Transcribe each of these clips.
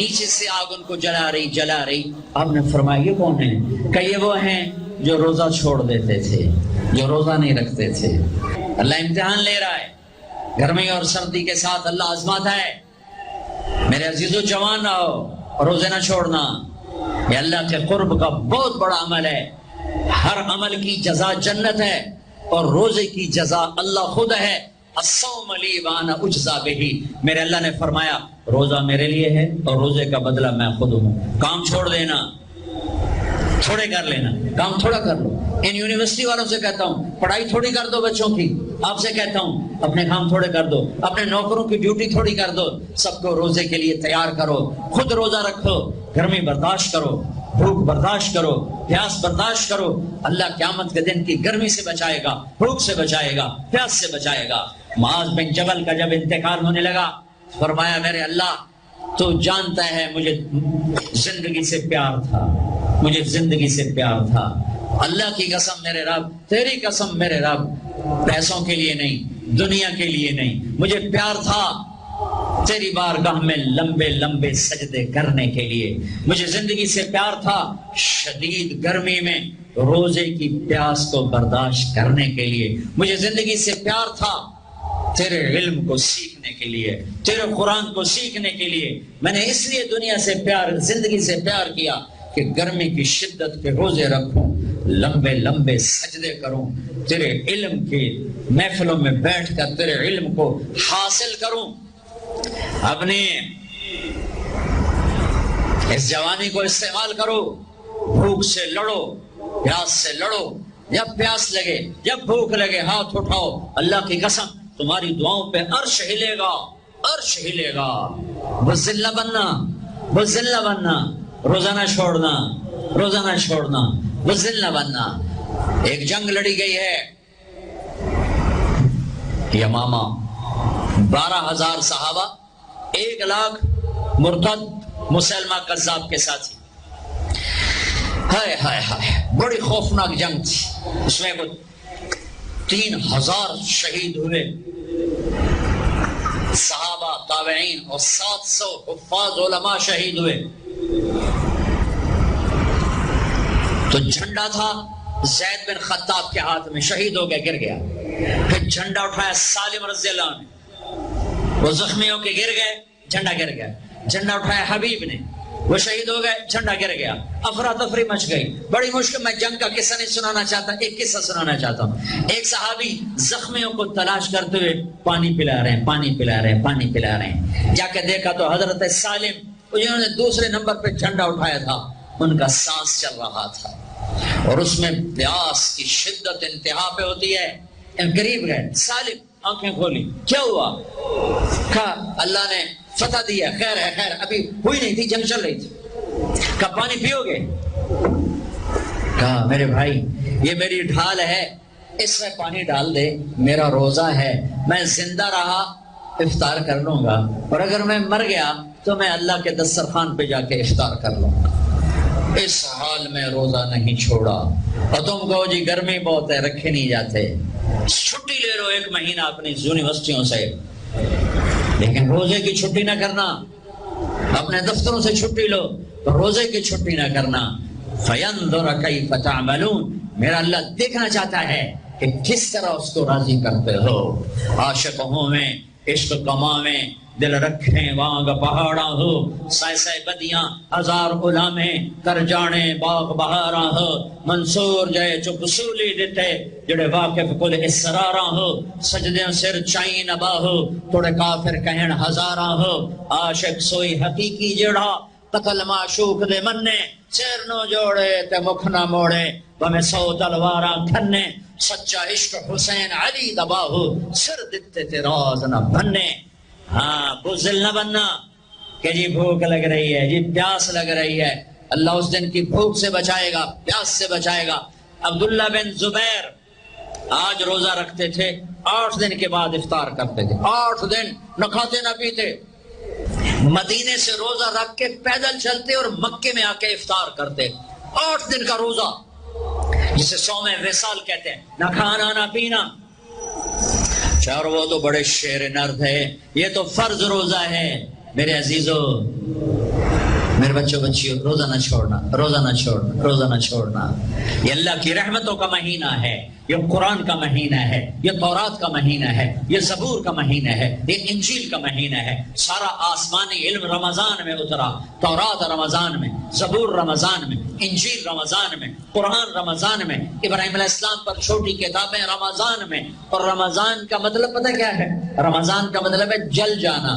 نیچے سے آگ ان کو جلا رہی. آپ نے فرمایا یہ کون ہیں؟ کہ یہ وہ ہیں جو روزہ چھوڑ دیتے تھے، جو روزہ نہیں رکھتے تھے. اللہ امتحان لے رہا ہے، گرمی اور سردی کے ساتھ اللہ آزماتا ہے. میرے عزیزو جوان رہو، روزے نہ چھوڑنا. یہ اللہ کے قرب کا بہت بڑا عمل ہے. ہر عمل کی جزا جنت ہے اور روزے کی جزا اللہ خود ہے. الصوم لی وانا اجزا بہ. میرے اللہ نے فرمایا روزہ میرے لیے ہے اور روزے کا بدلہ میں خود ہوں. کام چھوڑ دینا، تھوڑے کر لینا، کام تھوڑا کر لو. ان یونیورسٹی والوں سے کہتا ہوں پڑھائی تھوڑی کر دو بچوں کی. آپ سے کہتا ہوں اپنے کام تھوڑے کر دو، اپنے نوکروں کی ڈیوٹی تھوڑی کر دو. سب کو روزے کے لیے تیار کرو. خود روزہ رکھو، گرمی برداشت کرو، بھوک برداشت کرو، پیاس برداشت کرو. اللہ قیامت کے دن کی گرمی سے بچائے گا، بھوک سے بچائے گا، پیاس سے بچائے گا. معاذ بن جبل کا جب انتقال ہونے لگا فرمایا میرے اللہ تو جانتا ہے مجھے زندگی سے پیار تھا، مجھے زندگی سے پیار تھا. اللہ کی قسم میرے رب، تیری قسم میرے رب، پیسوں کے لیے نہیں، دنیا کے لیے نہیں، مجھے پیار تھا تیری بارگاہ میں لمبے لمبے سجدے کرنے کے لیے. مجھے زندگی سے پیار تھا شدید گرمی میں روزے کی پیاس کو برداشت کرنے کے لیے. مجھے زندگی سے پیار تھا تیرے علم کو سیکھنے کے لیے، تیرے قرآن کو سیکھنے کے لیے. میں نے اس لیے دنیا سے پیار، زندگی سے پیار کیا کہ گرمی کی شدت کے روزے رکھوں، لمبے لمبے سجدے کروں، تیرے علم کی محفلوں میں بیٹھ کر تیرے علم کو حاصل کروں. اپنی اس جوانی کو استعمال کرو، بھوک سے لڑو، پیاس سے لڑو. جب پیاس لگے، جب بھوک لگے، ہاتھ اٹھاؤ. اللہ کی قسم تمہاری دعاؤں پہ عرش ہلے گا، عرش ہلے گا. بزدل نہ بننا، بزدل نہ بننا. روزہ نہ چھوڑنا، روزہ نہ چھوڑنا، بزدل نہ بننا. ایک جنگ لڑی گئی ہے یمامہ، 12,000 صحابہ، 1,00,000 مرتد مسلمہ کذاب کے ساتھی. ہائے ہائے ہائے، بڑی خوفناک جنگ تھی. اس میں 3,000 شہید ہوئے، صحابہ، تابعین اور 700 حفاظ علماء شہید ہوئے. تو جھنڈا تھا زید بن خطاب کے ہاتھ میں، شہید ہو گیا، گر گیا. پھر جھنڈا اٹھایا سالم رضی اللہ عنہ، وہ زخمیوں کے گر گئے، جھنڈا گر گیا. جھنڈا اٹھایا حبیب نے، وہ شہید ہو گئے، جھنڈا گر گیا. افراتفری مچ گئی، بڑی مشکل. میں جنگ کا قصہ نہیں سنانا چاہتا، ایک قصہ سنانا چاہتا ہوں. ایک صحابی زخمیوں کو تلاش کرتے ہوئے پانی پلا رہے ہیں، پانی پلا رہے ہیں، پانی پلا رہے ہیں. جا کے دیکھا تو حضرت سالم جنہوں نے دوسرے نمبر پہ جھنڈا اٹھایا تھا، ان کا سانس چل رہا تھا اور اس میں پیاس کی شدت انتہا پہ ہوتی ہے. قریب گئے، سالم آنکھیں کھولی، کیا ہوا؟ کہا اللہ نے فتح دیا، خیر ہے، خیر ابھی ہوئی نہیں تھی، جنگ چل رہی تھی. کہا پانی پیو گے؟ کہا میرے بھائی یہ میری ڈھال ہے، اس میں پانی ڈال دے، میرا روزہ ہے، میں زندہ رہا افطار کر لوں گا، اور اگر میں مر گیا تو میں اللہ کے دسترخوان پہ جا کے افطار کر لوں گا. اس حال میں روزہ نہیں چھوڑا. اور تم کہو جی گرمی بہت ہے، رکھے نہیں جاتے، چھٹی لے لو 1 مہینہ اپنی یونیورسٹیوں سے، لیکن روزے کی چھٹی نہ کرنا. اپنے دفتروں سے چھٹی لو تو روزے کی چھٹی نہ کرنا. فَيَنْظُرَ كَيْفَ تَعْمَلُونَ. میرا اللہ دیکھنا چاہتا ہے کہ کس طرح اس کو راضی کرتے ہو. عاشق ہوں میں، عشق کما میں، دل رکھیں وانگ پہاڑاں ہو، سائے سائے بدیاں ہزار غلامیں کر جانے باغ بہاراں ہو. منصور جائے چپ سولی دیتے جڑے واقف کل اسراراں ہو. سجدیں سر چائیں نبا ہو، توڑے کافر کہن ہزاراں ہو. عاشق سوئی حقیقی جڑا قتل معشوق دے مننے، سیر نو جوڑے تے مکھ نہ موڑے، بمیں 100 تلواراں کھنے. سچا عشق حسین علی دبا ہو، سر دتے تے راز نہ بننے. ہاں بزدل نہ بننا کہ جی بھوک لگ رہی ہے، جی پیاس لگ رہی ہے. اللہ اس دن کی بھوک سے بچائے گا، پیاس سے بچائے گا. عبداللہ بن زبیر آج روزہ رکھتے تھے، 8 دن کے بعد افطار کرتے تھے. 8 دن نہ کھاتے نہ پیتے. مدینے سے روزہ رکھ کے پیدل چلتے اور مکے میں آ کے افطار کرتے. 8 دن کا روزہ جسے صوم وصال کہتے ہیں، نہ کھانا نہ پینا. اور وہ تو بڑے شیر نرد ہے، یہ تو فرض روزہ ہے. میرے عزیزو میرے بچوں بچیوں روزہ نہ چھوڑنا، روزہ نہ چھوڑنا، روزہ نہ چھوڑنا۔ یہ اللہ کی رحمتوں کا مہینہ ہے، یہ قرآن کا مہینہ ہے، یہ تورات کا مہینہ ہے، یہ زبور کا مہینہ ہے، یہ انجیل کا مہینہ ہے۔ سارا آسمانی علم رمضان میں اترا، تورات رمضان میں، زبور رمضان میں، انجیل رمضان میں، قرآن رمضان میں، ابراہیم علیہ السلام پر چھوٹی کتابیں رمضان میں۔ اور رمضان کا مطلب پتہ کیا ہے؟ رمضان کا مطلب ہے جل جانا۔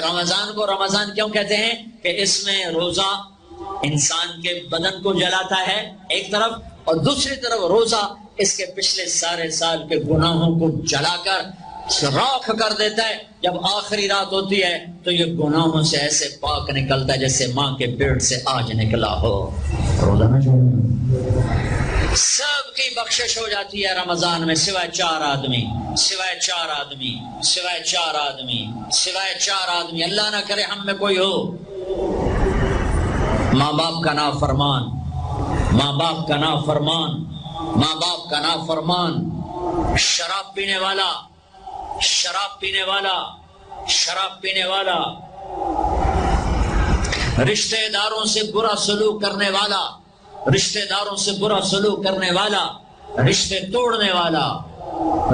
رمضان کو رمضان کیوں کہتے ہیں؟ کہ اس میں روزہ انسان کے بدن کو جلاتا ہے ایک طرف، اور دوسری طرف روزہ اس کے پچھلے سارے سال کے گناہوں کو جلا کر راکھ کر دیتا ہے۔ جب آخری رات ہوتی ہے تو یہ گناہوں سے ایسے پاک نکلتا ہے جیسے ماں کے پیٹ سے آج نکلا ہو۔ روزہ نہ چھوڑنا، سب کی بخشش ہو جاتی ہے رمضان میں، سوائے 4 آدمی، سوائے 4 آدمی، سوائے 4 آدمی، سوائے 4 آدمی۔ اللہ نہ کرے ہم میں کوئی ہو، ماں باپ کا نافرمان، ماں باپ کا نافرمان، ماں باپ کا نافرمان، شراب پینے والا، شراب پینے والا، شراب پینے والا، رشتہ داروں سے برا سلوک کرنے والا، رشتہ داروں سے برا سلوک کرنے والا، رشتے توڑنے والا،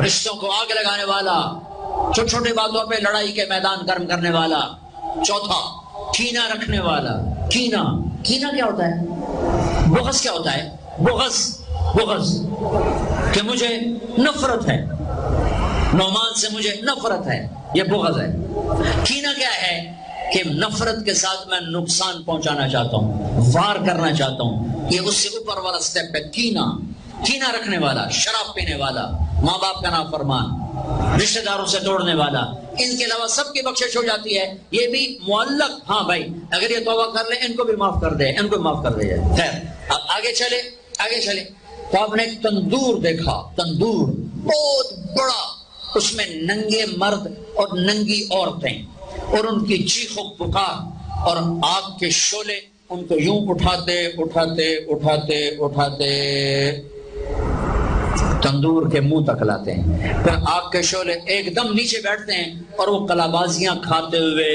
رشتوں کو آگ لگانے والا، چھوٹی چھوٹی باتوں پہ لڑائی کے میدان گرم کرنے والا۔ چوتھا، کینہ رکھنے والا۔ کینہ، کینہ کیا ہوتا ہے؟ بغض کیا ہوتا ہے؟ بغض، بغض کہ مجھے نفرت ہے، نعمان سے مجھے نفرت ہے، یہ بغض ہے۔ کینہ کیا ہے؟ کہ نفرت کے ساتھ میں نقصان پہنچانا چاہتا ہوں، وار کرنا چاہتا ہوں، یہ اس سے اوپر والا سٹیپ ہے کینہ۔ کینہ رکھنے والا، شراب پینے والا، ماں باپ کا نافرمان، رشتہ داروں سے توڑنے والا، ان کے علاوہ سب کی بخشش ہو جاتی ہے۔ یہ بھی معلق، ہاں بھائی اگر یہ توبہ کر لیں ان کو بھی معاف کر دے، ان کو بھی معاف کر دے جائے۔ خیر اب آگے چلے، آگے چلے تو آپ نے ایک تندور دیکھا، تندور بہت بڑا، اس میں ننگے مرد اور ننگی عورتیں، اور ان کی چیخ و پکار اور آگ کے شعلے ان کو یوں اٹھاتے اٹھاتے اٹھاتے اٹھاتے تندور کے منہ تک لاتے ہیں۔ پھر آگ کے شعلے ایک دم نیچے بیٹھتے ہیں اور وہ کلابازیاں کھاتے ہوئے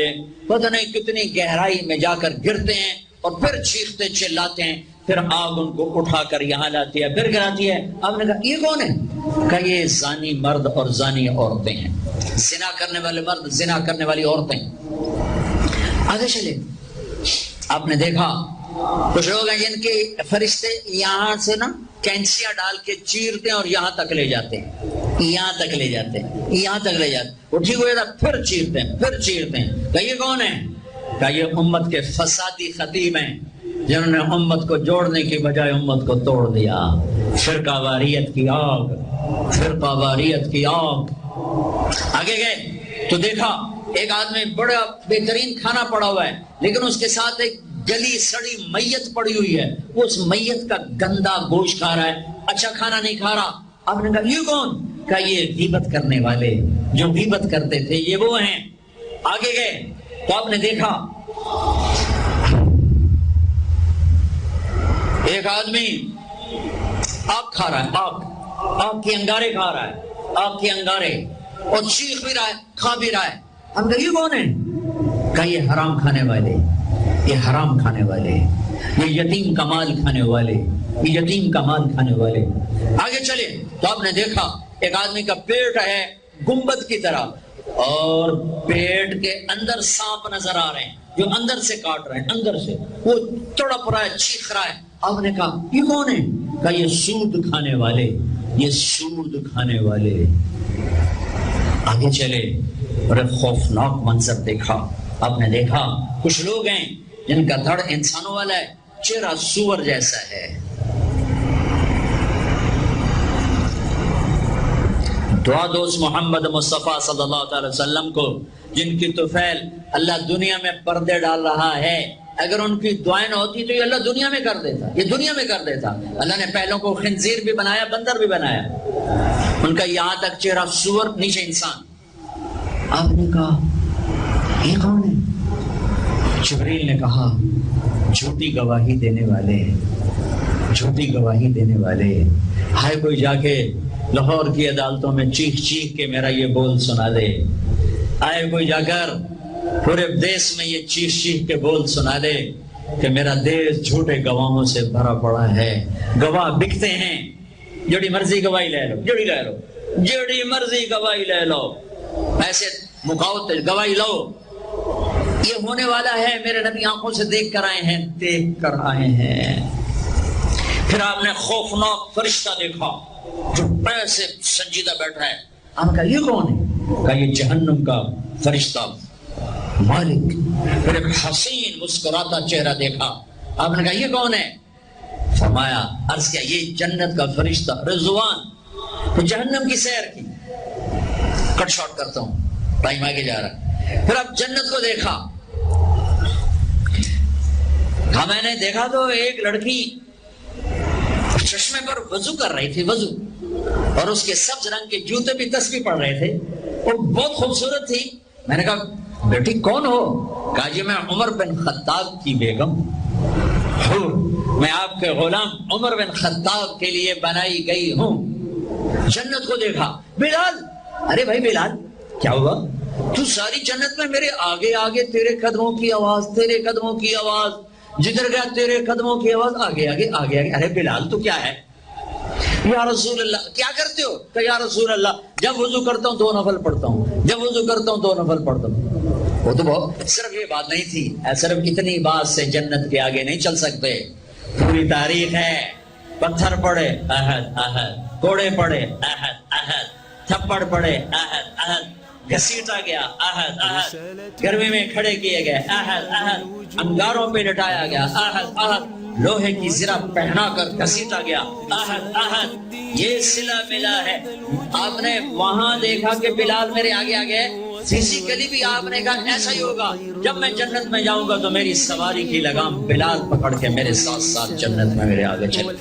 پتہ نہیں کتنی گہرائی میں جا کر گرتے ہیں، اور پھر چیختے چلاتے ہیں۔ پھر آگ ان کو اٹھا کر یہاں لاتی ہے، پھر گراتی ہے۔ آپ نے کہا یہ کون ہے؟ کہ یہ زانی مرد اور زانی عورتیں ہیں، زنا کرنے والے مرد، زنا کرنے والی عورتیں۔ آگے چلے، آپ نے دیکھا کچھ لوگ ہیں جن کے فرشتے یہاں سے نا کینچیاں ڈال کے چیرتے ہیں اور یہاں تک لے جاتے ہیں، یہاں تک لے جاتے ہیں، یہاں تک لے جاتے ہیں، وہ ٹھیک ہو جاتا پھر چیرتے ہیں، پھر چیرتے ہیں۔ کہ یہ کون ہے؟ کہ یہ امت کے فسادی خطیب ہیں جنہوں نے امت کو جوڑنے کی بجائے امت کو توڑ دیا۔ فرقہ واریت کی آگ، فرقہ واریت کی آگ۔ آگے گئے تو دیکھا ایک آدمی بڑا بہترین کھانا پڑا ہوا ہے، لیکن اس کے ساتھ ایک گلی سڑی میت پڑی ہوئی ہے، وہ اس میت کا گندا گوشت کھا رہا ہے، اچھا کھانا نہیں کھا رہا۔ آپ نے کہا یہ کون؟ کہ یہ غیبت کرنے والے، جو غیبت کرتے تھے یہ وہ ہیں۔ آگے گئے تو آپ نے دیکھا ایک آدمی آگ کھا رہا ہے، آگ کے انگارے کھا رہا ہے، آگ کے انگارے، اور چیخ بھی رہا ہے، کھا بھی رہا ہے۔ ہم کہا یہ کون ہے؟ کہ یہ حرام کھانے والے، یہ حرام کھانے والے، یہ یتیم کا مال کھانے والے، یہ یتیم کا مال کھانے والے۔ آگے چلے تو آپ نے دیکھا ایک آدمی کا پیٹ ہے گنبد کی طرح، اور پیٹ کے اندر سانپ نظر آ رہے ہیں جو اندر سے کاٹ رہے ہیں، اندر سے وہ تڑپ رہا ہے، چیخ رہا ہے۔ آپ نے کہا یہ کون ہے؟ کہ یہ سود کھانے والے، یہ سود کھانے والے۔ آگے چلے اور ایک خوفناک منظر دیکھا۔ آپ نے دیکھا کچھ لوگ ہیں جن کا دھڑ انسانوں والا ہے، چہرہ سور جیسا ہے۔ دعا دوست محمد مصطفیٰ صلی اللہ تعالی وسلم کو، جن کی طفیل اللہ دنیا میں پردے ڈال رہا ہے، اگر ان کی دعائیں نہ ہوتی تو یہ اللہ دنیا میں کر دیتا، یہ دنیا میں کر دیتا۔ اللہ نے پہلوں کو خنزیر بھی بنایا، بندر بھی بنایا، ان کا یہاں تک چہرہ سور، نیچے انسان۔ آپ نے کہا یہ کون ہے؟ جبریل نے کہا جھوٹی گواہی دینے والے، جھوٹی گواہی دینے والے۔ ہائے کوئی جا کے لاہور کی عدالتوں میں چیخ چیخ کے میرا یہ بول سنا دے، آئے کوئی جا کر پورے دیش میں یہ چیخ چیخ کے بول سنا دے کہ میرا دیش جھوٹے گواہوں سے بھرا پڑا ہے، گواہ بکتے ہیں، جڑی مرضی گواہی لے لو، جڑی مرضی گواہی لے لو، ایسے مکاؤ گواہی لو، یہ ہونے والا ہے، میرے نبی آنکھوں سے دیکھ کر آئے ہیں۔ پھر آپ نے خوفناک فرشتہ دیکھا جو ایسے سنجیدہ بیٹھا ہے، آپ نے کہا یہ کون ہے؟ کہا یہ جہنم کا فرشتہ مالک۔ پھر ایک حسین مسکراتا چہرہ دیکھا، آپ نے کہا یہ کون ہے؟ فرمایا، عرض کیا یہ جنت کا فرشتہ رضوان۔ تو جہنم کی سیر کی، کٹ شارٹ کرتا ہوں، ٹائم آگے جا رہا ہے۔ پھر اب جنت کو دیکھا، کہا میں نے دیکھا تو ایک لڑکی چشمے پر وضو کر رہی تھی، وضو، اور اس کے سبز رنگ کے جوتے بھی تسبیح پڑھ رہے تھے، اور بہت خوبصورت تھی۔ میں نے کہا بیٹی کون ہو؟ کہا جی میں عمر بن خطاب کی بیگم ہوں، میں آپ کے غلام عمر بن خطاب کے لیے بنائی گئی ہوں۔ جنت کو دیکھا، بلال، ارے بھائی بلال کیا ہوا؟ تو ساری جنت میں میرے آگے آگے، تیرے قدموں کی آواز، تیرے قدموں کی آواز، جدھر گیا تیرے قدموں کی آواز، آگے آگے آگے آگے۔ ارے بلال تو کیا ہے؟ یا رسول اللہ، کیا کرتے ہو؟ کہ یا رسول اللہ جب وضو کرتا ہوں 2 نفل پڑھتا ہوں، جب وضو کرتا ہوں 2 نفل پڑھتا ہوں۔ وہ تو بہت، صرف یہ بات نہیں تھی، صرف اتنی بات سے جنت کے آگے نہیں چل سکتے، پوری تاریخ ہے۔ پتھر پڑے احد احد، کوڑے پڑے احد احد، تھپڑ پڑے احد احد، گھسیٹا گیا احد احد، گرمی میں کھڑے کیے گئے احد احد، انگاروں پہ لٹایا گیا احد احد، لوہے کی زرہ پہنا کر گھسیٹا گیا احد احد۔ یہ صلہ ملا ہے۔ آپ نے وہاں دیکھا کہ بلال میرے آگے آگے، فزیکلی بھی آپ نے کہا ایسا ہی ہوگا، جب میں جنت میں جاؤں گا تو میری سواری کی لگام بلال پکڑ کے میرے ساتھ ساتھ جنت میں میرے آگے چلے۔